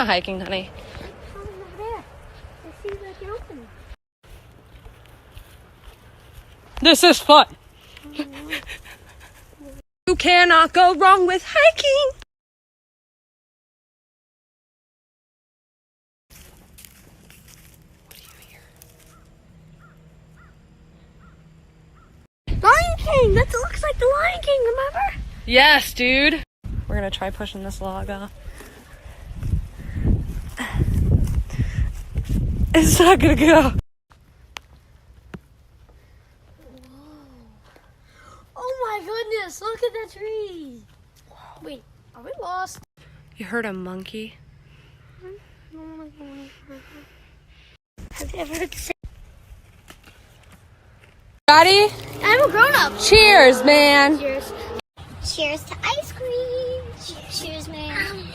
not hiking, honey. Over there. I see like an opening. This is fun. You cannot go wrong with hiking. What do you hear? Lion King! That looks like the Lion King, remember? Yes, dude. We're gonna try pushing this log off. It's not gonna go. Oh my goodness, look at that tree. Wait, are we lost? You heard a monkey? Have you ever heard the say? Ready? I'm a grown up. Cheers, man. Cheers. Cheers to ice cream. Cheers, man.